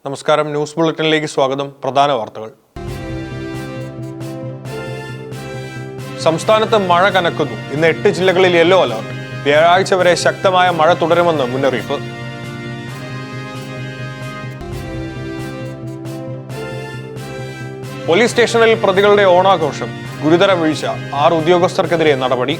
നമസ്കാരം, ന്യൂസ് ബുള്ളറ്റിനിലേക്ക് സ്വാഗതം. പ്രധാന വാർത്തകൾ. സംസ്ഥാനത്ത് മഴ കനക്കുന്നു. ഇന്ന് 8 ജില്ലകളിൽ യെല്ലോ അലർട്ട്. വ്യാഴാഴ്ച വരെ ശക്തമായ മഴ തുടരുമെന്ന് മുന്നറിയിപ്പ്. പോലീസ് സ്റ്റേഷനിൽ പ്രതികളുടെ ഓണാഘോഷം. ഗുരുതര വീഴ്ച. 6 ഉദ്യോഗസ്ഥർക്കെതിരെ നടപടി.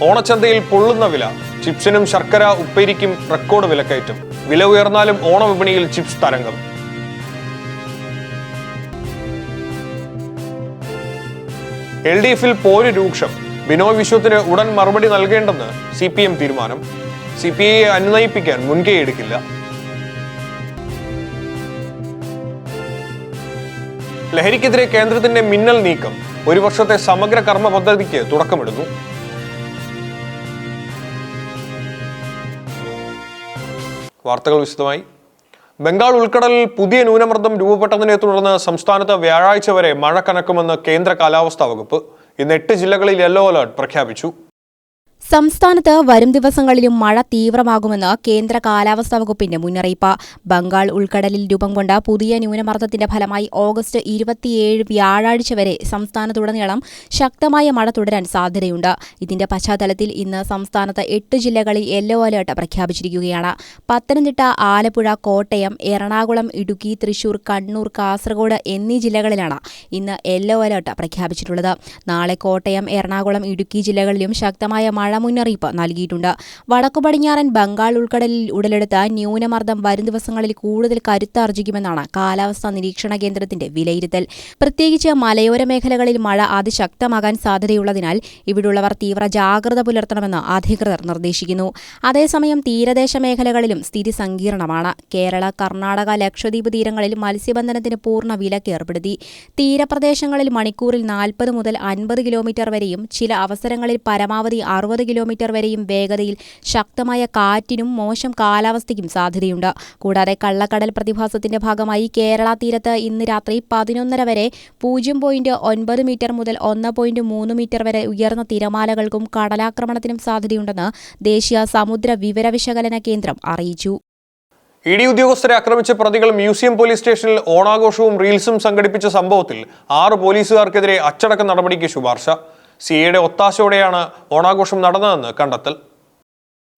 ഓണച്ചന്തയിൽ പൊള്ളുന്ന വില. ചിപ്സിനും ശർക്കര ഉപ്പേരിക്കും റെക്കോർഡ് വിലക്കയറ്റം. വില ഉയർന്നാലും ഓണവിപണിയിൽ ചിപ്സ് തരംഗം. LDF-ൽ പോര് രൂക്ഷം. ബിനോയ് വിശ്വത്തിന് ഉടൻ മറുപടി നൽകേണ്ടെന്ന് CPM തീരുമാനം. CPIയെ അനുനയിപ്പിക്കാൻ മുൻകൈ എടുക്കില്ല. ലഹരിക്കെതിരെ കേന്ദ്രത്തിന്റെ മിന്നൽ നീക്കം. 1 വർഷത്തെ സമഗ്ര കർമ്മ പദ്ധതിക്ക് തുടക്കമിടുന്നു. വാർത്തകൾ വിശദമായി. ബംഗാൾ ഉൾക്കടലിൽ പുതിയ ന്യൂനമർദ്ദം രൂപപ്പെട്ടതിനെ തുടർന്ന് സംസ്ഥാനത്ത് വ്യാഴാഴ്ച വരെ മഴ കനക്കുമെന്ന് കേന്ദ്ര കാലാവസ്ഥാ വകുപ്പ്. ഇന്ന് 8 ജില്ലകളിൽ യെല്ലോ അലർട്ട് പ്രഖ്യാപിച്ചു. സംസ്ഥാനത്ത് വരും ദിവസങ്ങളിലും മഴ തീവ്രമാകുമെന്ന് കേന്ദ്ര കാലാവസ്ഥാ വകുപ്പിന്റെ മുന്നറിയിപ്പ്. ബംഗാൾ ഉൾക്കടലിൽ രൂപം കൊണ്ട പുതിയ ന്യൂനമർദ്ദത്തിന്റെ ഫലമായി ഓഗസ്റ്റ് 27 വ്യാഴാഴ്ച വരെ സംസ്ഥാനത്തുടനീളം ശക്തമായ മഴ തുടരാൻ സാധ്യതയുണ്ട്. ഇതിന്റെ പശ്ചാത്തലത്തിൽ ഇന്ന് സംസ്ഥാനത്ത് 8 ജില്ലകളിൽ യെല്ലോ അലർട്ട് പ്രഖ്യാപിച്ചിരിക്കുകയാണ്. പത്തനംതിട്ട, ആലപ്പുഴ, കോട്ടയം, എറണാകുളം, ഇടുക്കി, തൃശൂർ, കണ്ണൂർ, കാസർഗോഡ് എന്നീ ജില്ലകളിലാണ് ഇന്ന് യെല്ലോ അലർട്ട് പ്രഖ്യാപിച്ചിട്ടുള്ളത്. നാളെ കോട്ടയം, എറണാകുളം, ഇടുക്കി ജില്ലകളിലും ശക്തമായ മഴ മുന്നറിയിപ്പ് നൽകിയിട്ടുണ്ട്. വടക്കു പടിഞ്ഞാറൻ ബംഗാൾ ഉൾക്കടലിൽ ഉടലെടുത്ത ന്യൂനമർദ്ദം വരും ദിവസങ്ങളിൽ കൂടുതൽ കരുത്താർജിക്കുമെന്നാണ് കാലാവസ്ഥാ നിരീക്ഷണ കേന്ദ്രത്തിന്റെ വിലയിരുത്തൽ. പ്രത്യേകിച്ച് മലയോര മേഖലകളിൽ മഴ അതിശക്തമാകാൻ സാധ്യതയുള്ളതിനാൽ ഇവിടുള്ളവർ തീവ്ര ജാഗ്രത പുലർത്തണമെന്ന് അധികൃതർ നിർദ്ദേശിക്കുന്നു. അതേസമയം തീരദേശ മേഖലകളിലും സ്ഥിതി സങ്കീർണമാണ്. കേരള, കർണാടക, ലക്ഷദ്വീപ് തീരങ്ങളിൽ മത്സ്യബന്ധനത്തിന് പൂർണ്ണ വിലക്ക് ഏർപ്പെടുത്തി. തീരപ്രദേശങ്ങളിൽ മണിക്കൂറിൽ 40 മുതൽ 50 കിലോമീറ്റർ വരെയും ചില അവസരങ്ങളിൽ പരമാവധി 60 കിലോമീറ്റർ വരെയും വേഗതയിൽ ശക്തമായ കാറ്റിനും മോശം കാലാവസ്ഥയ്ക്കും സാധ്യതയുണ്ട്. കൂടാതെ കള്ളക്കടൽ പ്രതിഭാസത്തിന്റെ ഭാഗമായി കേരള തീരത്ത് ഇന്ന് രാത്രി 11:30 വരെ 0.9 മീറ്റർ മുതൽ 1.3 മീറ്റർ വരെ ഉയർന്ന തിരമാലകൾക്കും കടലാക്രമണത്തിനും സാധ്യതയുണ്ടെന്ന് ദേശീയ സമുദ്ര വിവര വിശകലന കേന്ദ്രം അറിയിച്ചു. ED ഉദ്യോഗസ്ഥരെ ആക്രമിച്ച പ്രതികൾ മ്യൂസിയം പോലീസ് സ്റ്റേഷനിൽ ഓണാഘോഷവും റീൽസും സംഘടിപ്പിച്ച സംഭവത്തിൽ 6 പോലീസുകാർക്കെതിരെ അച്ചടക്ക നടപടിക്ക് ശുപാർശ. CIയുടെ ഒത്താശയോടെയാണ് ഓണാഘോഷം നടന്നതെന്ന് കണ്ടെത്തൽ.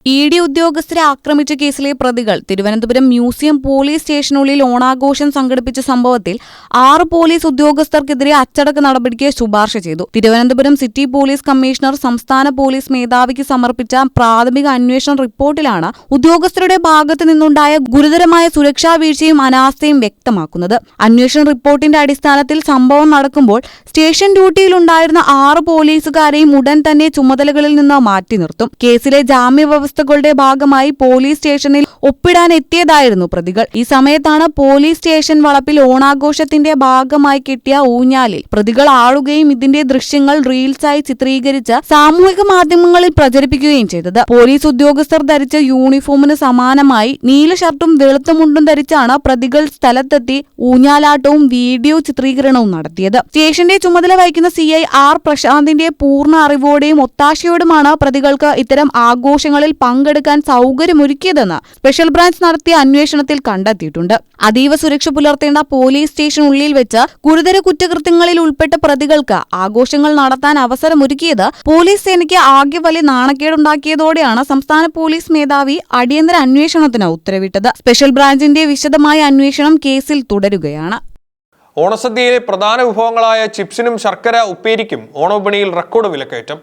ED ഉദ്യോഗസ്ഥരെ ആക്രമിച്ച കേസിലെ പ്രതികൾ തിരുവനന്തപുരം മ്യൂസിയം പോലീസ് സ്റ്റേഷനുള്ളിൽ ഓണാഘോഷം സംഘടിപ്പിച്ച സംഭവത്തിൽ 6 പോലീസ് ഉദ്യോഗസ്ഥർക്കെതിരെ അച്ചടക്ക നടപടിക്ക് ശുപാർശ ചെയ്തു. തിരുവനന്തപുരം സിറ്റി പോലീസ് കമ്മീഷണർ സംസ്ഥാന പോലീസ് മേധാവിക്ക് സമർപ്പിച്ച പ്രാഥമിക അന്വേഷണ റിപ്പോർട്ടിലാണ് ഉദ്യോഗസ്ഥരുടെ ഭാഗത്തു നിന്നുണ്ടായ ഗുരുതരമായ സുരക്ഷാ വീഴ്ചയും അനാസ്ഥയും വ്യക്തമാക്കുന്നത്. അന്വേഷണ റിപ്പോർട്ടിന്റെ അടിസ്ഥാനത്തിൽ സംഭവം നടക്കുമ്പോൾ സ്റ്റേഷൻ ഡ്യൂട്ടിയിലുണ്ടായിരുന്ന 6 പോലീസുകാരെയും ഉടൻ തന്നെ ചുമതലകളിൽ നിന്ന് മാറ്റി നിർത്തും. കേസിലെ ജാമ്യവ്യവസ്ഥ യുടെ ഭാഗമായി പോലീസ് സ്റ്റേഷനിൽ ഒപ്പിടാൻ എത്തിയതായിരുന്നു പ്രതികൾ. ഈ സമയത്താണ് പോലീസ് സ്റ്റേഷൻ വളപ്പിൽ ഓണാഘോഷത്തിന്റെ ഭാഗമായി കെട്ടിയ ഊഞ്ഞാലിൽ പ്രതികൾ ആടുകയും ഇതിന്റെ ദൃശ്യങ്ങൾ റീൽസായി ചിത്രീകരിച്ച് സാമൂഹിക മാധ്യമങ്ങളിൽ പ്രചരിപ്പിക്കുകയും ചെയ്തത്. പോലീസ് ഉദ്യോഗസ്ഥർ ധരിച്ച യൂണിഫോമിന് സമാനമായി നീല ഷർട്ടും വെളുത്ത മുണ്ടും ധരിച്ചാണ് പ്രതികൾ സ്ഥലത്തെത്തി ഊഞ്ഞാലാട്ടവും വീഡിയോ ചിത്രീകരണവും നടത്തിയത്. സ്റ്റേഷന്റെ ചുമതല വഹിക്കുന്ന CI R പ്രശാന്തിന്റെ പൂർണ്ണ അറിവോടെയും ഒത്താശയോടുമാണ് പ്രതികൾക്ക് ഇത്തരം ആഘോഷങ്ങളിൽ പങ്കെടുക്കാൻ സൗകര്യമൊരുക്കിയതെന്ന് സ്പെഷ്യൽ ബ്രാഞ്ച് നടത്തിയ അന്വേഷണത്തിൽ കണ്ടെത്തിയിട്ടുണ്ട്. അതീവ സുരക്ഷ പുലർത്തേണ്ട പോലീസ് സ്റ്റേഷനുള്ളിൽ വെച്ച് ഗുരുതര കുറ്റകൃത്യങ്ങളിൽ ഉൾപ്പെട്ട പ്രതികൾക്ക് ആഘോഷങ്ങൾ നടത്താൻ അവസരമൊരുക്കിയത് പോലീസ് സേനയ്ക്ക് ആകെ വലിയ നാണക്കേടുണ്ടാക്കിയതോടെയാണ് സംസ്ഥാന പോലീസ് മേധാവി അടിയന്തര അന്വേഷണത്തിന് ഉത്തരവിട്ടത്. സ്പെഷ്യൽ ബ്രാഞ്ചിന്റെ വിശദമായ അന്വേഷണം കേസിൽ തുടരുകയാണ്. ഓണസദ്യയിലെ പ്രധാന വിഭവങ്ങളായ ചിപ്സിനും ശർക്കര ഉപ്പേരിക്കും ഓണവിപണിയിൽ റെക്കോർഡ് വിലക്കയറ്റം.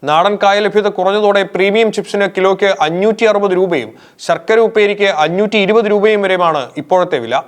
നാടൻ കായ ലഭ്യത കുറഞ്ഞതോടെ പ്രീമിയം ചിപ്സിന് കിലോയ്ക്ക് 560 രൂപയും ശർക്കര ഉപ്പേരിക്ക് 520 രൂപയും വരെയുമാണ് ഇപ്പോഴത്തെ വില.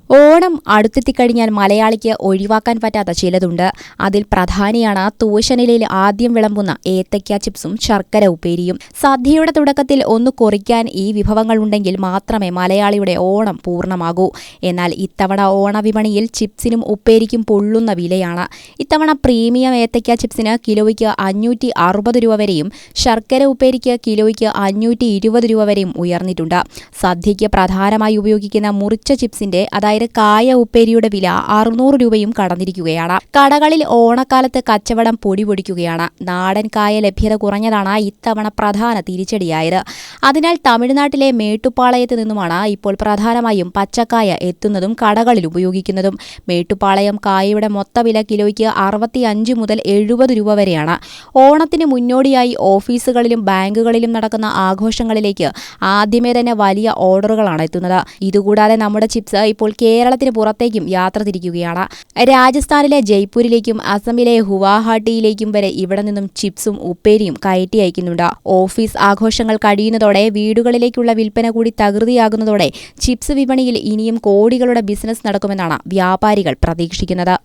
ഓണം അടുത്തെത്തിക്കഴിഞ്ഞാൽ മലയാളിക്ക് ഒഴിവാക്കാൻ പറ്റാത്ത ചിലതുണ്ട്. അതിൽ പ്രധാനിയാണ് തൂശനിലയിൽ ആദ്യം വിളമ്പുന്ന ഏത്തയ്ക്ക ചിപ്സും ശർക്കര ഉപ്പേരിയും. സദ്യയുടെ തുടക്കത്തിൽ ഒന്ന് കുറിക്കാൻ ഈ വിഭവങ്ങൾ ഉണ്ടെങ്കിൽ മാത്രമേ മലയാളിയുടെ ഓണം പൂർണ്ണമാകൂ. എന്നാൽ ഇത്തവണ ഓണവിപണിയിൽ ചിപ്സിനും ഉപ്പേരിക്കും പൊള്ളുന്ന വിലയാണ്. ഇത്തവണ പ്രീമിയം ഏത്തയ്ക്ക ചിപ്സിന് കിലോയ്ക്ക് 560 രൂപ വരെയും ശർക്കര ഉപ്പേരിക്ക് കിലോയ്ക്ക് 520 രൂപ വരെയും ഉയർന്നിട്ടുണ്ട്. സദ്യയ്ക്ക് പ്രധാനമായി ഉപയോഗിക്കുന്ന മുറിച്ച ചിപ്സിന്റെ, അതായത് അതായത് കായ ഉപ്പേരിയുടെ വില 600 രൂപയും കടന്നിരിക്കുകയാണ്. കടകളിൽ ഓണക്കാലത്ത് കച്ചവടം പൊടിപൊടിക്കുകയാണ്. നാടൻ കായ ലഭ്യത കുറഞ്ഞതാണ് ഇത്തവണ പ്രധാന തിരിച്ചടിയായത്. അതിനാൽ തമിഴ്നാട്ടിലെ മേട്ടുപ്പാളയത്ത് നിന്നുമാണ് ഇപ്പോൾ പ്രധാനമായും പച്ചക്കായ എത്തുന്നതും കടകളിൽ ഉപയോഗിക്കുന്നതും. മേട്ടുപ്പാളയം കായയുടെ മൊത്തവില കിലോയ്ക്ക് 65 മുതൽ 70 രൂപ വരെയാണ്. ഓണത്തിന് മുന്നോടിയായി ഓഫീസുകളിലും ബാങ്കുകളിലും നടക്കുന്ന ആഘോഷങ്ങളിലേക്ക് ആദ്യമേ തന്നെ വലിയ ഓർഡറുകളാണ് എത്തുന്നത്. ഇതുകൂടാതെ നമ്മുടെ ചിപ്സ് ഇപ്പോൾ കേരളത്തിന് പുറത്തേക്കും യാത്ര തിരിക്കുകയാണ്. രാജസ്ഥാനിലെ ജയ്പൂരിലേക്കും അസമിലെ ഗുവാഹട്ടിയിലേക്കും വരെ ഇവിടെ നിന്നും ചിപ്സും ഉപ്പേരിയും കയറ്റി അയക്കുന്നുണ്ട്. ഓഫീസ് ആഘോഷങ്ങൾ കഴിയുന്നതോടെ വീടുകളിലേക്കുള്ള വിൽപ്പന കൂടി തകൃതിയാകുന്നതോടെ ചിപ്സ് വിപണിയിൽ ഇനിയും കോടികളുടെ ബിസിനസ് നടക്കുമെന്നാണ് വ്യാപാരികൾ പ്രതീക്ഷിക്കുന്നത്.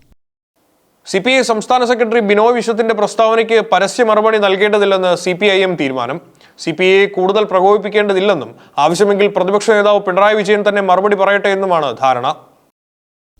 CPI സംസ്ഥാന സെക്രട്ടറി ബിനോയ് വിശ്വത്തിന്റെ പ്രസ്താവനയ്ക്ക് പരസ്യ മറുപടി നൽകേണ്ടതില്ലെന്ന് CPIM തീരുമാനം. CPIയെ കൂടുതൽ പ്രകോപിപ്പിക്കേണ്ടതില്ലെന്നും ആവശ്യമെങ്കിൽ പ്രതിപക്ഷ നേതാവ് പിണറായി വിജയൻ തന്നെ മറുപടി പറയട്ടെ എന്നുമാണ് ധാരണ.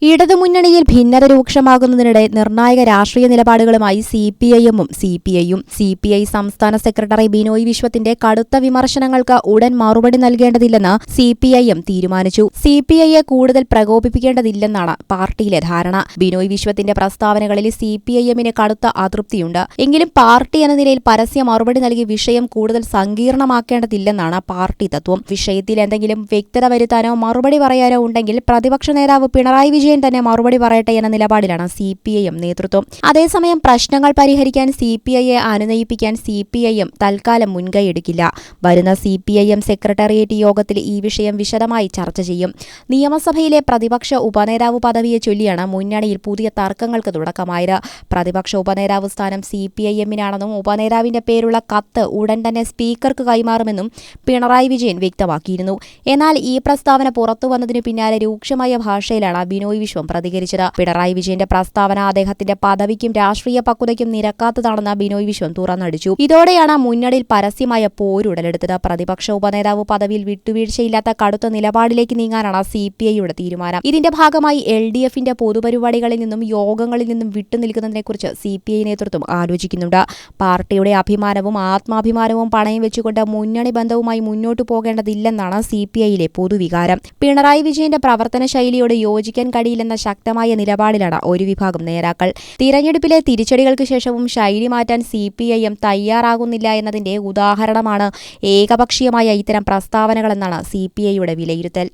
ഇടതുമുന്നണിയിൽ ഭിന്നത രൂക്ഷമാകുന്നതിനിടെ നിർണായക രാഷ്ട്രീയ നിലപാടുകളുമായി CPIM-ഉം CPI-യും. CPI സംസ്ഥാന സെക്രട്ടറി ബിനോയ് വിശ്വത്തിന്റെ കടുത്ത വിമർശനങ്ങൾക്ക് ഉടൻ മറുപടി നൽകേണ്ടതില്ലെന്ന് CPIM തീരുമാനിച്ചു. CPIയെ കൂടുതൽ പ്രകോപിപ്പിക്കേണ്ടതില്ലെന്നാണ് പാർട്ടിയിലെ ധാരണ. ബിനോയ് വിശ്വത്തിന്റെ പ്രസ്താവനകളിൽ CPIM-ന് കടുത്ത അതൃപ്തിയുണ്ട്. എങ്കിലും പാർട്ടി എന്ന നിലയിൽ പരസ്യ മറുപടി നൽകി വിഷയം കൂടുതൽ സങ്കീർണമാക്കേണ്ടതില്ലെന്നാണ് പാർട്ടി തത്വം. വിഷയത്തിൽ എന്തെങ്കിലും വ്യക്തത വരുത്താനോ മറുപടി പറയാനോ ഉണ്ടെങ്കിൽ പ്രതിപക്ഷ നേതാവ് പിണറായി വിജയൻ തന്നെ മറുപടി പറയട്ടെ എന്ന നിലപാടിലാണ് CPIM നേതൃത്വം. അതേസമയം പ്രശ്നങ്ങൾ പരിഹരിക്കാൻ CPIയെ അനുനയിപ്പിക്കാൻ CPIM തൽക്കാലം മുൻകൈയെടുക്കില്ല. വരുന്ന CPIM സെക്രട്ടേറിയറ്റ് യോഗത്തിൽ ഈ വിഷയം വിശദമായി ചർച്ച ചെയ്യും. നിയമസഭയിലെ പ്രതിപക്ഷ ഉപനേതാവ് പദവിയെ ചൊല്ലിയാണ് മുന്നണിയിൽ പുതിയ തർക്കങ്ങൾക്ക് തുടക്കമായത്. പ്രതിപക്ഷ ഉപനേതാവ് സ്ഥാനം CPIM-നാണെന്നും ഉപനേതാവിന്റെ പേരുള്ള കത്ത് ഉടൻ തന്നെ സ്പീക്കർക്ക് കൈമാറുമെന്നും പിണറായി വിജയൻ വ്യക്തമാക്കിയിരുന്നു. എന്നാൽ ഈ പ്രസ്താവന പുറത്തുവന്നതിനു പിന്നാലെ രൂക്ഷമായ ഭാഷയിലാണ് ബിനോയ് വിശ്വം പ്രതികരിച്ചത്. പിണറായി വിജയന്റെ പ്രസ്താവന അദ്ദേഹത്തിന്റെ പദവിക്കും രാഷ്ട്രീയ പക്വതയ്ക്കും നിരക്കാത്തതാണെന്ന് ബിനോയ് വിശ്വം തുറന്നടിച്ചു. ഇതോടെയാണ് മുന്നണിയിൽ പരസ്യമായ പോരുടലെടുത്തത്. പ്രതിപക്ഷ ഉപനേതാവ് പദവിയിൽ വിട്ടുവീഴ്ചയില്ലാത്ത കടുത്ത നിലപാടിലേക്ക് നീങ്ങാനാണ് CPIയുടെ തീരുമാനം. ഇതിന്റെ ഭാഗമായി LDF-ന്റെ പൊതുപരിപാടികളിൽ നിന്നും യോഗങ്ങളിൽ നിന്നും വിട്ടുനിൽക്കുന്നതിനെക്കുറിച്ച് CPI നേതൃത്വം ആലോചിക്കുന്നുണ്ട്. പാർട്ടിയുടെ അഭിമാനവും ആത്മാഭിമാനവും പണയം വെച്ചുകൊണ്ട് മുന്നണി ബന്ധവുമായി മുന്നോട്ടു പോകേണ്ടതില്ലെന്നാണ് CPIയിലെ പൊതുവികാരം. പിണറായി വിജയന്റെ പ്രവർത്തന ശൈലിയോട് യോജിക്കാൻ കഴിയില്ലെന്ന ശക്തമായ നിലപാടിലാണ് ഒരു വിഭാഗം നേതാക്കൾ. തിരഞ്ഞെടുപ്പിലെ തിരിച്ചടികൾക്ക് ശേഷവും ശൈലി മാറ്റാൻ CPIM തയ്യാറാകുന്നില്ല എന്നതിന്റെ ഉദാഹരണമാണ് ഏകപക്ഷീയമായ ഇത്തരം പ്രസ്താവനകളെന്നാണ് CPIയുടെ വിലയിരുത്തൽ.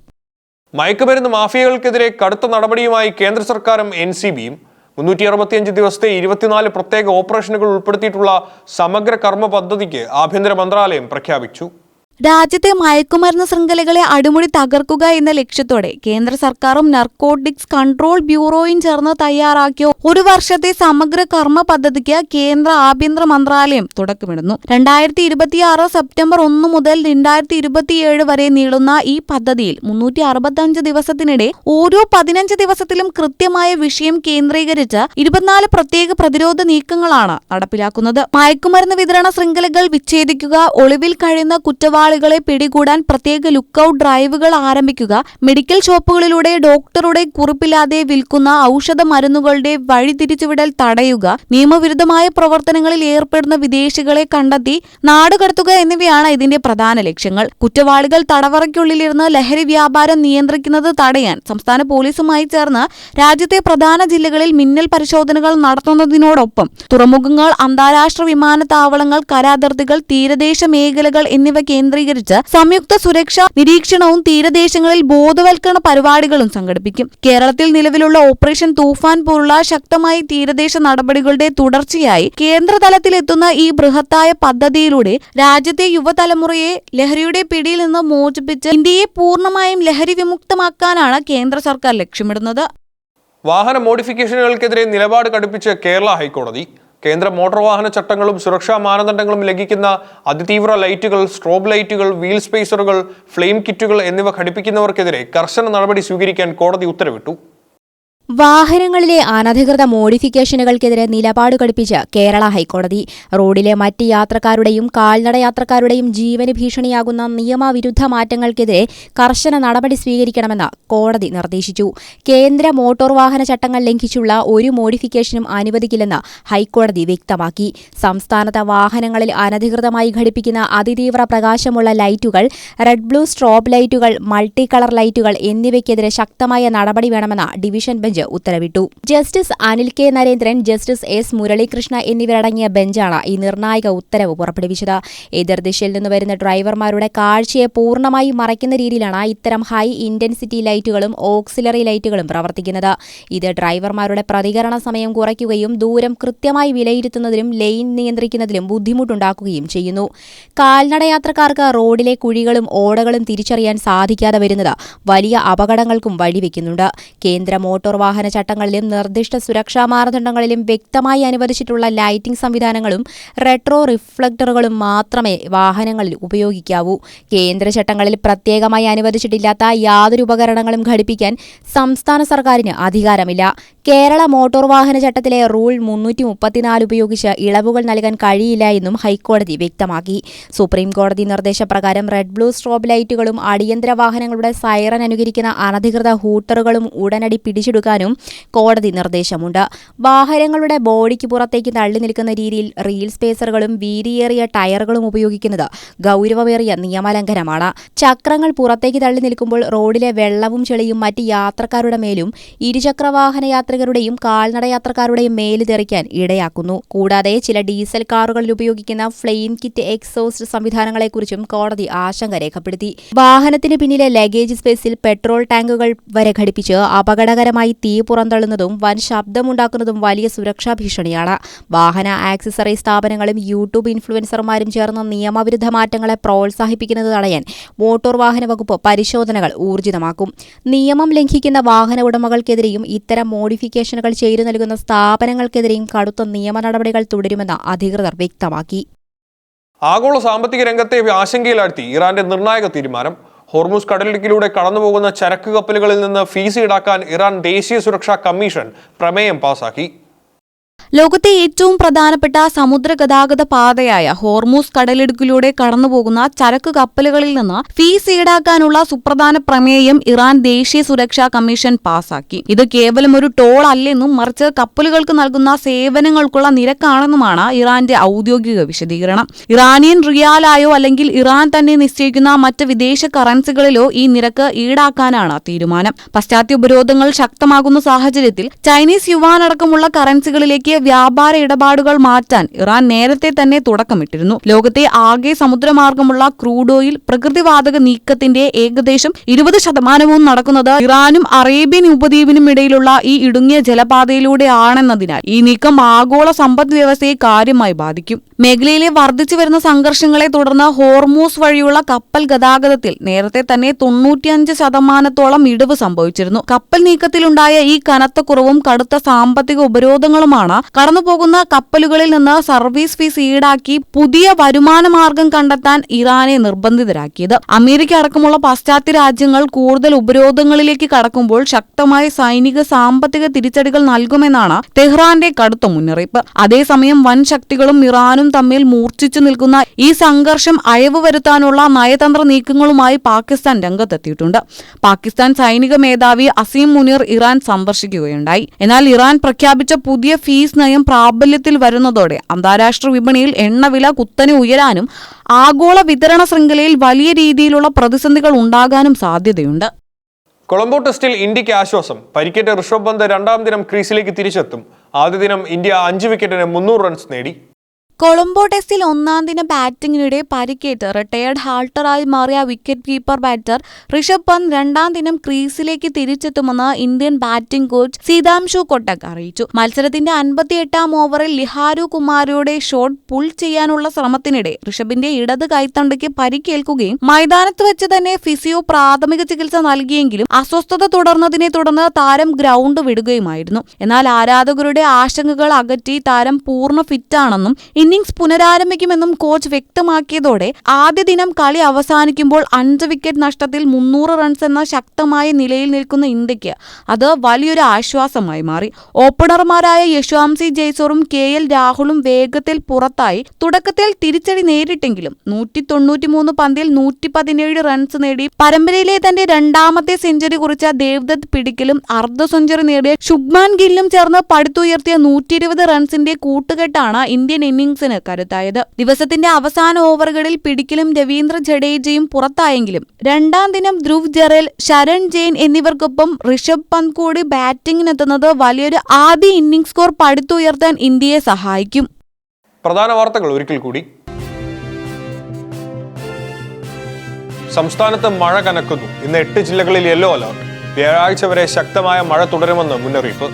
മയക്കുമരുന്ന് മാഫിയകൾക്കെതിരെ കടുത്ത നടപടിയുമായി കേന്ദ്ര സർക്കാരും NCBയും 365 ദിവസത്തെ 24 പ്രത്യേക ഓപ്പറേഷനുകൾ ഉൾപ്പെടുത്തിയിട്ടുള്ള സമഗ്ര കർമ്മ പദ്ധതിക്ക് ആഭ്യന്തര മന്ത്രാലയം പ്രഖ്യാപിച്ചു. രാജ്യത്തെ മയക്കുമരുന്ന് ശൃംഖലകളെ അടിമുടി തകർക്കുക എന്ന ലക്ഷ്യത്തോടെ കേന്ദ്ര സർക്കാരും നർക്കോട്ടിക്സ് കൺട്രോൾ ബ്യൂറോയും ചേർന്ന് തയ്യാറാക്കിയ ഒരു വർഷത്തെ സമഗ്ര കർമ്മ പദ്ധതിക്ക് കേന്ദ്ര ആഭ്യന്തര മന്ത്രാലയം തുടക്കമിടുന്നു. 2026 സെപ്റ്റംബർ 1 മുതൽ 2027 വരെ നീളുന്ന ഈ പദ്ധതിയിൽ 365 ദിവസത്തിനിടെ ഓരോ 15 ദിവസത്തിലും കൃത്യമായ വിഷയം കേന്ദ്രീകരിച്ച് 24 പ്രത്യേക പ്രതിരോധ നീക്കങ്ങളാണ് നടപ്പിലാക്കുന്നത്. മയക്കുമരുന്ന് വിതരണ ശൃംഖലകൾ വിച്ഛേദിക്കുക, ഒളിവിൽ കഴിയുന്ന കുറ്റവാളികളെ പിടികൂടാൻ പ്രത്യേക ലുക്കൌട്ട് ഡ്രൈവുകൾ ആരംഭിക്കുക, മെഡിക്കൽ ഷോപ്പുകളിലൂടെ ഡോക്ടറുടെ കുറിപ്പില്ലാതെ വിൽക്കുന്ന ഔഷധ മരുന്നുകളുടെ വഴിതിരിച്ചുവിടൽ തടയുക, നിയമവിരുദ്ധമായ പ്രവർത്തനങ്ങളിൽ ഏർപ്പെടുന്ന വിദേശികളെ കണ്ടെത്തി നാടുകടത്തുക എന്നിവയാണ് ഇതിന്റെ പ്രധാന ലക്ഷ്യങ്ങൾ. കുറ്റവാളികൾ തടവറയ്ക്കുള്ളിലിരുന്ന് ലഹരി വ്യാപാരം നിയന്ത്രിക്കുന്നത് തടയാൻ സംസ്ഥാന പോലീസുമായി ചേർന്ന് രാജ്യത്തെ പ്രധാന ജില്ലകളിൽ മിന്നൽ പരിശോധനകൾ നടത്തുന്നതിനോടൊപ്പം തുറമുഖങ്ങൾ, അന്താരാഷ്ട്ര വിമാനത്താവളങ്ങൾ, കരാതിർത്തികൾ, തീരദേശ മേഖലകൾ എന്നിവ കേന്ദ്രീകരിച്ച് സംയുക്ത സുരക്ഷാ നിരീക്ഷണവും തീരദേശങ്ങളിൽ ബോധവൽക്കരണ പരിപാടികളും സംഘടിപ്പിക്കും. കേരളത്തിൽ നിലവിലുള്ള ഓപ്പറേഷൻ തൂഫാൻ പോലുള്ള ശക്തമായ തീരദേശ നടപടികളുടെ തുടർച്ചയായി കേന്ദ്രതലത്തിലെത്തുന്ന ഈ ബൃഹത്തായ പദ്ധതിയിലൂടെ രാജ്യത്തെ യുവതലമുറയെ ലഹരിയുടെ പിടിയിൽ നിന്ന് മോചിപ്പിച്ച് ഇന്ത്യയെ പൂർണ്ണമായും ലഹരി വിമുക്തമാക്കാനാണ് കേന്ദ്ര സർക്കാർ ലക്ഷ്യമിടുന്നത്. വാഹന മോഡിഫിക്കേഷനുകൾക്കെതിരെ നിലപാട് കടുപ്പിച്ച് കേരള ഹൈക്കോടതി. കേന്ദ്ര മോട്ടോർ വാഹന ചട്ടങ്ങളും സുരക്ഷാ മാനദണ്ഡങ്ങളും ലംഘിക്കുന്ന അതിതീവ്ര ലൈറ്റുകൾ, സ്ട്രോബ് ലൈറ്റുകൾ, വീൽ സ്പേസറുകൾ, ഫ്ലെയിം കിറ്റുകൾ എന്നിവ ഘടിപ്പിക്കുന്നവർക്കെതിരെ കർശന നടപടി സ്വീകരിക്കാൻ കോടതി ഉത്തരവിട്ടു. വാഹനങ്ങളിലെ അനധികൃത മോഡിഫിക്കേഷനുകൾക്കെതിരെ നിലപാട് കടുപ്പിച്ച് കേരള ഹൈക്കോടതി. റോഡിലെ മറ്റ് യാത്രക്കാരുടെയും കാൽനട യാത്രക്കാരുടെയും ജീവന് ഭീഷണിയാകുന്ന നിയമവിരുദ്ധ മാറ്റങ്ങൾക്കെതിരെ കർശന നടപടി സ്വീകരിക്കണമെന്ന് കോടതി നിർദ്ദേശിച്ചു. കേന്ദ്ര മോട്ടോർ വാഹന ചട്ടങ്ങൾ ലംഘിച്ചുള്ള ഒരു മോഡിഫിക്കേഷനും അനുവദിക്കില്ലെന്ന് ഹൈക്കോടതി വ്യക്തമാക്കി. സംസ്ഥാനത്ത് വാഹനങ്ങളിൽ അനധികൃതമായി ഘടിപ്പിക്കുന്ന അതിതീവ്ര പ്രകാശമുള്ള ലൈറ്റുകൾ, റെഡ് ബ്ലൂ സ്ട്രോബ് ലൈറ്റുകൾ, മൾട്ടി കളർ ലൈറ്റുകൾ എന്നിവയ്ക്കെതിരെ ശക്തമായ നടപടി വേണമെന്ന് ഡിവിഷൻ ബെഞ്ച് ഉത്തരവിട്ടു. Justice Anil K Narendran, justice S Muralikrishna എന്നിവരടങ്ങിയ ബെഞ്ചാണ് ഈ നിർണായക ഉത്തരവ് പുറപ്പെടുവിച്ചത്. എതിർദിശയിൽ നിന്ന് വരുന്ന ഡ്രൈവർമാരുടെ കാഴ്ചയെ പൂർണ്ണമായി മറയ്ക്കുന്ന രീതിയിലാണ് ഇത്തരം ഹൈ ഇന്റൻസിറ്റി ലൈറ്റുകളും ഓക്സിലറി ലൈറ്റുകളും പ്രവർത്തിക്കുന്നത്. ഇത് ഡ്രൈവർമാരുടെ പ്രതികരണ സമയം കുറയ്ക്കുകയും ദൂരം കൃത്യമായി വിലയിരുത്തുന്നതിലും ലൈൻ നിയന്ത്രിക്കുന്നതിലും ബുദ്ധിമുട്ടുണ്ടാക്കുകയും ചെയ്യുന്നു. കാൽനടയാത്രക്കാർക്ക് റോഡിലെ കുഴികളും ഓടകളും തിരിച്ചറിയാൻ സാധിക്കാതെ വരുന്നത് വലിയ അപകടങ്ങൾക്കും വഴിവെക്കുന്നുണ്ട്. കേന്ദ്ര മോട്ടോർ വാഹന ചട്ടങ്ങളിലും നിർദ്ദിഷ്ട സുരക്ഷാ മാനദണ്ഡങ്ങളിലും വ്യക്തമായി അനുവദിച്ചിട്ടുള്ള ലൈറ്റിംഗ് സംവിധാനങ്ങളും റെട്രോ റിഫ്ലക്ടറുകളും മാത്രമേ വാഹനങ്ങളിൽ ഉപയോഗിക്കാവൂ. കേന്ദ്ര ചട്ടങ്ങളിൽ പ്രത്യേകമായി അനുവദിച്ചിട്ടില്ലാത്ത യാതൊരു ഉപകരണങ്ങളും ഘടിപ്പിക്കാൻ സംസ്ഥാന സർക്കാരിന് അധികാരമില്ല. കേരള മോട്ടോർ വാഹന ചട്ടത്തിലെ റൂൾ 334 ഉപയോഗിച്ച് ഇളവുകൾ നൽകാൻ കഴിയില്ല എന്നും ഹൈക്കോടതി വ്യക്തമാക്കി. സുപ്രീം കോടതി നിർദ്ദേശപ്രകാരം റെഡ് ബ്ലൂ സ്ട്രോബ് ലൈറ്റുകളും അടിയന്തര വാഹനങ്ങളുടെ സൈറൻ അനുകരിക്കുന്ന അനധികൃത ഹൂട്ടറുകളും ഉടനടി പിടിച്ചെടുക്കാനും കോടതി നിർദ്ദേശമുണ്ട്. വാഹനങ്ങളുടെ ബോഡിക്ക് പുറത്തേക്ക് തള്ളി നിൽക്കുന്ന രീതിയിൽ റീൽ സ്പേസറുകളും വീതിയേറിയ ടയറുകളും ഉപയോഗിക്കുന്നത് ഗൗരവമേറിയ നിയമലംഘനമാണ്. ചക്രങ്ങൾ പുറത്തേക്ക് തള്ളി നിൽക്കുമ്പോൾ റോഡിലെ വെള്ളവും ചെളിയും മറ്റ് യാത്രക്കാരുടെ മേലും ഇരുചക്രവാഹന യാത്രികരുടെയും കാൽനട യാത്രക്കാരുടെയും മേല് തെറിക്കാൻ ഇടയാക്കുന്നു. കൂടാതെ ചില ഡീസൽ കാറുകളിൽ ഉപയോഗിക്കുന്ന ഫ്ലെയിം കിറ്റ് എക്സോസ്റ്റ് സംവിധാനങ്ങളെക്കുറിച്ചും കോടതി ആശങ്ക രേഖപ്പെടുത്തി. വാഹനത്തിന് പിന്നിലെ ലഗേജ് സ്പേസിൽ പെട്രോൾ ടാങ്കുകൾ വരെ ഘടിപ്പിച്ച് അപകടകരമായി തീ പുറന്തള്ളുന്നതും വൻ ശബ്ദമുണ്ടാക്കുന്നതും വലിയ സുരക്ഷാ ഭീഷണിയാണ്. വാഹന ആക്സസറി സ്ഥാപനങ്ങളും യൂട്യൂബ് ഇൻഫ്ലുവൻസർമാരും ചേർന്ന് നിയമവിരുദ്ധ മാറ്റങ്ങളെ പ്രോത്സാഹിപ്പിക്കുന്നത് തടയാൻ മോട്ടോർ വാഹന വകുപ്പ് പരിശോധനകൾ ഊർജിതമാക്കും. നിയമം ലംഘിക്കുന്ന വാഹന ഉടമകൾക്കെതിരെയും ഇത്തരം മോഡിഫിക്കേഷനുകൾ ചെയ്തു നൽകുന്ന സ്ഥാപനങ്ങൾക്കെതിരെയും കടുത്ത നിയമ നടപടികൾ തുടരുമെന്ന് അധികൃതർ വ്യക്തമാക്കി. ആഗോള സാമ്പത്തിക രംഗത്തെ ആശങ്കയിലാഴ്ത്തി ഇറാന്റെ നിർണായക തീരുമാനം. ഹോർമുസ് കടലിടുക്കിലൂടെ കടന്നുപോകുന്ന ചരക്ക് കപ്പലുകളിൽ നിന്ന് ഫീസ് ഈടാക്കാൻ ഇറാൻ ദേശീയ സുരക്ഷാ കമ്മീഷൻ പ്രമേയം പാസാക്കി. ലോകത്തെ ഏറ്റവും പ്രധാനപ്പെട്ട സമുദ്ര ഗതാഗത പാതയായ ഹോർമുസ് കടലിടുക്കിലൂടെ കടന്നുപോകുന്ന ചരക്ക് കപ്പലുകളിൽ നിന്ന് ഫീസ് ഈടാക്കാനുള്ള സുപ്രധാന പ്രമേയം ഇറാൻ ദേശീയ സുരക്ഷാ കമ്മീഷൻ പാസാക്കി. ഇത് കേവലം ഒരു ടോൾ അല്ലെന്നും മറിച്ച് കപ്പലുകൾക്ക് നൽകുന്ന സേവനങ്ങൾക്കുള്ള നിരക്കാണെന്നുമാണ് ഇറാന്റെ ഔദ്യോഗിക വിശദീകരണം. ഇറാനിയൻ റിയാലായോ അല്ലെങ്കിൽ ഇറാൻ തന്നെ നിശ്ചയിക്കുന്ന മറ്റ് വിദേശ കറൻസികളിലോ ഈ നിരക്ക് ഈടാക്കാനാണ് തീരുമാനം. പാശ്ചാത്യ ഉപരോധങ്ങൾ ശക്തമാകുന്ന സാഹചര്യത്തിൽ ചൈനീസ് യുവാൻ അടക്കമുള്ള കറൻസികളിലേക്ക് വ്യാപാര ഇടപാടുകൾ മാറ്റാൻ ഇറാൻ നേരത്തെ തന്നെ തുടക്കമിട്ടിരുന്നു. ലോകത്തെ ആകെ സമുദ്രമാർഗമുള്ള ക്രൂഡ് ഓയിൽ പ്രകൃതിവാതക നീക്കത്തിന്റെ ഏകദേശം 20% നടക്കുന്നത് ഇറാനും അറേബ്യൻ ഉപദ്വീപിനും ഇടയിലുള്ള ഈ ഇടുങ്ങിയ ജലപാതയിലൂടെ ആണെന്നതിനാൽ ഈ നീക്കം ആഗോള സമ്പദ് വ്യവസ്ഥയെ കാര്യമായി ബാധിക്കും. മേഖലയിലെ വർദ്ധിച്ചു വരുന്ന സംഘർഷങ്ങളെ തുടർന്ന് ഹോർമൂസ് വഴിയുള്ള കപ്പൽ ഗതാഗതത്തിൽ നേരത്തെ തന്നെ 95% ഇടിവ് സംഭവിച്ചിരുന്നു. കപ്പൽ നീക്കത്തിലുണ്ടായ ഈ കനത്ത കുറവും കടുത്ത സാമ്പത്തിക ഉപരോധങ്ങളുമാണ് കടന്നുപോകുന്ന കപ്പലുകളിൽ നിന്ന് സർവീസ് ഫീസ് ഈടാക്കി പുതിയ വരുമാന മാർഗം കണ്ടെത്താൻ ഇറാനെ നിർബന്ധിതരാക്കിയത്. അമേരിക്ക അടക്കമുള്ള പാശ്ചാത്യ രാജ്യങ്ങൾ കൂടുതൽ ഉപരോധങ്ങളിലേക്ക് കടക്കുമ്പോൾ ശക്തമായ സൈനിക സാമ്പത്തിക തിരിച്ചടികൾ നൽകുമെന്നാണ് തെഹ്റാന്റെ കടുത്ത മുന്നറിയിപ്പ്. അതേസമയം വൻ ശക്തികളും ഇറാനും തമ്മിൽ മൂർച്ഛിച്ചു നിൽക്കുന്ന ഈ സംഘർഷം അയവ് വരുത്താനുള്ള നയതന്ത്ര നീക്കങ്ങളുമായി പാകിസ്ഥാൻ രംഗത്തെത്തിയിട്ടുണ്ട്. പാകിസ്ഥാൻ സൈനിക മേധാവി അസീം മുനീർ ഇറാൻ സന്ദർശിക്കുകയുണ്ടായി. എന്നാൽ ഇറാൻ പ്രഖ്യാപിച്ച പുതിയ ഫീസ് നയം പ്രാബല്യത്തിൽ വരുന്നതോടെ അന്താരാഷ്ട്ര വിപണിയിൽ എണ്ണവില കുത്തനെ ഉയരാനും ആഗോള വിതരണ ശൃംഖലയിൽ വലിയ രീതിയിലുള്ള പ്രതിസന്ധികൾ ഉണ്ടാകാനും സാധ്യതയുണ്ട്. കൊളംബോ ടെസ്റ്റിൽ ഇന്ത്യക്ക് ആശ്വാസം. പരിക്കേറ്റ ഋഷഭ് പന്ത് രണ്ടാം ദിനം ക്രീസിലേക്ക് തിരിച്ചെത്തും. ആദ്യ ദിനം ഇന്ത്യ 5 വിക്കറ്റിന് 300 റൺസ് നേടി. കൊളംബോ ടെസ്റ്റിൽ ഒന്നാം ദിന ബാറ്റിംഗിനിടെ പരിക്കേറ്റ് റിട്ടയർഡ് ഹാൾട്ടറായി മാറിയ wicket keeper batter Rishabh Pant രണ്ടാം ദിനം ക്രീസിലേക്ക് തിരിച്ചെത്തുമെന്ന് Indian batting coach Sitanshu Kotak അറിയിച്ചു. മത്സരത്തിന്റെ 58-ാം ഓവറിൽ ലിഹാരു കുമാരയുടെ ഷോട്ട് പുൾ ചെയ്യാനുള്ള ശ്രമത്തിനിടെ ഋഷഭിന്റെ ഇടത് കൈത്തണ്ടയ്ക്ക് പരിക്കേൽക്കുകയും മൈതാനത്ത് വെച്ച് തന്നെ ഫിസിയോ പ്രാഥമിക ചികിത്സ നൽകിയെങ്കിലും അസ്വസ്ഥത തുടർന്നതിനെ തുടർന്ന് താരം ഗ്രൗണ്ട് വിടുകയുമായിരുന്നു. എന്നാൽ ആരാധകരുടെ ആശങ്കകൾ അകറ്റി താരം പൂർണ്ണ ഫിറ്റാണെന്നും ഇന്നിംഗ്സ് പുനരാരംഭിക്കുമെന്നും കോച്ച് വ്യക്തമാക്കിയതോടെ ആദ്യ ദിനം കളി അവസാനിക്കുമ്പോൾ 5 വിക്കറ്റ് നഷ്ടത്തിൽ 300 റൺസ് എന്ന ശക്തമായ നിലയിൽ നിൽക്കുന്ന ഇന്ത്യക്ക് അത് വലിയൊരു ആശ്വാസമായി മാറി. ഓപ്പണർമാരായ യശാംസി ജയ്സ്വാളും KL രാഹുലും വേഗത്തിൽ പുറത്തായി തുടക്കത്തിൽ തിരിച്ചടി നേരിട്ടെങ്കിലും 193 പന്തിൽ 117 റൺസ് നേടി പരമ്പരയിലെ തന്റെ രണ്ടാമത്തെ സെഞ്ചുറി കുറിച്ച ദേവ്ദത്ത് പിടിക്കലും അർദ്ധ സെഞ്ചുറി നേടിയ ശുഭ്മാൻ ഗില്ലും ചേർന്ന് പടുത്തുയർത്തിയ 120 റൺസിന്റെ കൂട്ടുകെട്ടാണ് ഇന്ത്യൻ ഇന്നിംഗ്സിന് കരുത്തായത്. ദിവസത്തിന്റെ അവസാന ഓവറുകളിൽ പിടിക്കലും രവീന്ദ്ര ജഡേജയും പുറത്തായെങ്കിലും രണ്ടാം ദിനം ധ്രുവ് ജറേൽ, ശരൺ ജെയിൻ എന്നിവർക്കൊപ്പം ഋഷഭ് പന്ത് കൂടി ബാറ്റിംഗിനെത്തുന്നത് വലിയൊരു ആദ്യ ഇന്നിംഗ്സ് സ്കോർ പടുത്തുയർത്താൻ ഇന്ത്യയെ സഹായിക്കും. പ്രധാന വാർത്തകൾ ഒരിക്കൽ കൂടി. സംസ്ഥാനത്ത് മഴ കനക്കുന്നു. ഇന്ന് 8 ജില്ലകളിൽ യെല്ലോ അലർട്ട്. വ്യാഴാഴ്ച വരെ ശക്തമായ മഴ തുടരുമെന്ന് മുന്നറിയിപ്പ്.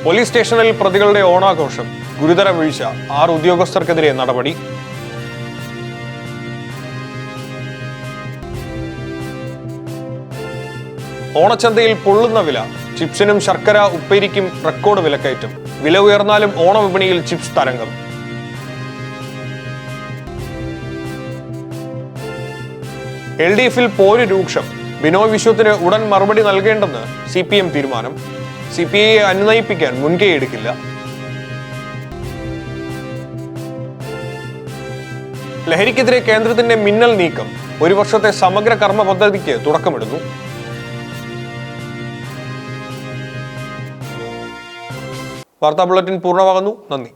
പോലീസ് സ്റ്റേഷനിൽ പ്രതികളുടെ ഓണാഘോഷം. ഗുരുതര വീഴ്ച. 6 ഉദ്യോഗസ്ഥർക്കെതിരെ നടപടി. ഓണച്ചന്തയിൽ പൊള്ളുന്ന വില. ചിപ്സിനും ശർക്കര ഉപ്പേരിക്കും റെക്കോർഡ് വിലക്കയറ്റം. വില ഉയർന്നാലും ഓണവിപണിയിൽ ചിപ്സ് തരംഗം. LDFിൽ പോര് രൂക്ഷം. ബിനോയ് വിശ്വത്തിന് ഉടൻ മറുപടി നൽകേണ്ടെന്ന് CPM തീരുമാനം. CPIയെ അനുനയിപ്പിക്കാൻ മുൻകൈ എടുക്കില്ല. ലഹരിക്കെതിരെ കേന്ദ്രത്തിന്റെ മിന്നൽ നീക്കം. 1 വർഷത്തെ സമഗ്ര കർമ്മ പദ്ധതിക്ക് തുടക്കമിടുന്നു. വാർത്താ ബുള്ളറ്റിൻ പൂർണ്ണമാകുന്നു. നന്ദി.